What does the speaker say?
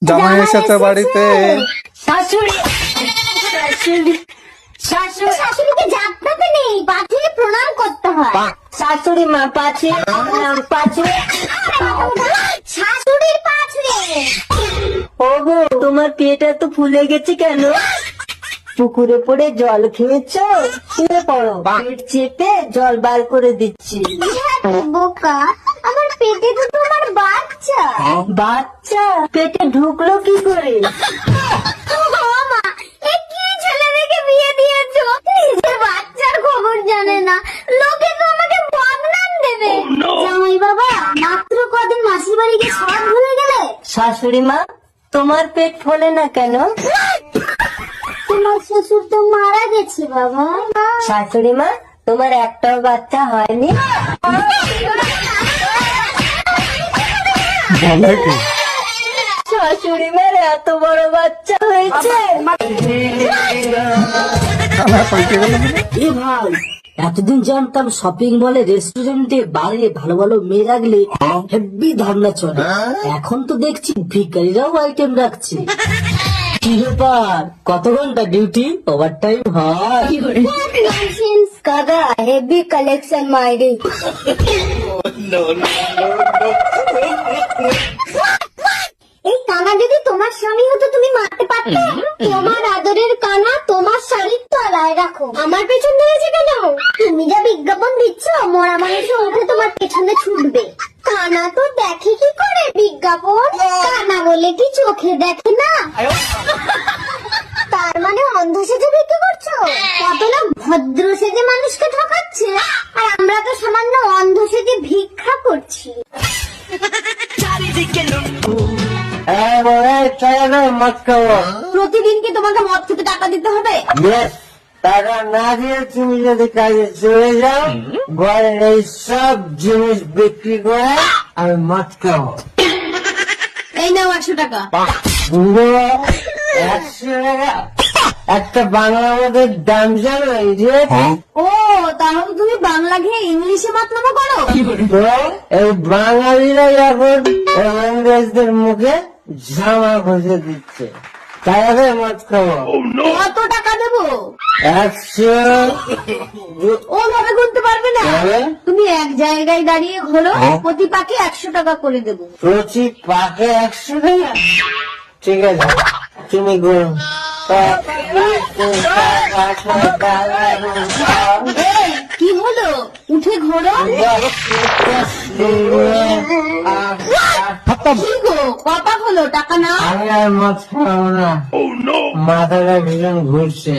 জামাই এসেছে বাড়িতে। শাশুড়ি শাশুড়ি শাশুড়ি শাশুড়িকে জানতে নেই, পাঁচিলে প্রণাম করতে হয়। শাশুড়ি মা পাঁচি প্রণাম পাঁচি। শাশুড়ির পাঁচরে। ওগো তোমার পেট এত ফুলে গেছে কেন? পুকুরে পড়ে জল খেয়েছো? শুয়ে পড়ো, পেট চেপে জল বার করে দিচ্ছি। বোকা, আমার পেটে তো তোমার বাচ্চা। বাচ্চা পেটে ঢুকলো কি করে? মা, এ কি ছেলে দেখে বিয়ে দিয়েছো? নিজের বাচ্চার খবর জানে না, লোকে তো আমাকে বদনাম দেবে। জামাই বাবা, মাত্র কদিন মাসির বাড়ি গিয়ে সব ভুলে গেলে। শাশুড়ি মা, তোমার পেট ফোলে না কেন? তোমার শ্বশুর তো মারা গেছে বাবা। শাশুড়ি মা, তোমার একটাও বাচ্চা হয়নি? বলে কি? শাশুড়ি মার এত বড় বাচ্চা হয়েছে। আমার পাল্টে গেল বলে। এ ভাই, এতদিন জানতাম শপিং মলে, রেস্টুরেন্টে, বারে ভালো ভালো মেয়ে রাখলে হেভি ধারণা চলে। এখন তো দেখছি ভিখারিরাও আইটেম রাখছে। কি ব্যাপার, কত ঘন্টা ডিউটি? ওভার টাইম হয়? কাকা, হেভি কালেকশন মাইরি। এই কানা যদি তোমার স্বামী হতো তুমি মারতে পারতে? তোমার আদরের কানা তোমার শাড়ির তলায় রাখো, আমার পেছন ধরেছে কেন? তুমি যা বিজ্ঞাপন দিচ্ছ, মরা মানুষে উঠে তোমার পেছনে ছুটবে। কানা তো দেখে কি করে বিজ্ঞাপন? কানা বলে কি চোখে দেখে না? তার মানে অন্ধ সেজে বিক্রি করছো? কত লোক ভদ্র সেজে মানুষকে ঠকাচ্ছে, আর আমরা তো সামান্য অন্ধ সেজে ভিক্ষা করছি। প্রতিদিন কি তোমাকে মদ খেতে টাকা দিতে হবে? টাকা না দিয়ে তুমি যদি কাজে চলে যাও, ঘরের এই সব জিনিস বিক্রি করে আমি মদ খাবো। এই নাও 100 টাকা। 100 টাকা? একটা বাংলা মদের দাম জানো? ও, তাহলে তুমি বাংলা খেয়ে ইংলিশে মাতলামো করো? এই বাঙালিরা এখন ইংরেজদের মুখে জামা ঘষে দিচ্ছে, তাই আমি মদ খাবো। কত টাকা দেবো? 100। ওভাবে গুনতে পারবে না। তুমি এক জায়গায় দাঁড়িয়ে ঘোরো, প্রতি পাকে 100 টাকা করে দেবো। প্রতি পাকে 100 টাকা? ঠিক আছে, তুমি করো। এই, কি হলো? উঠে ঘোরো। কি গো, কথা হলো, টাকা নাও। আমি আর মদ খাবো না, মাথাটা ভীষণ ঘুরছে।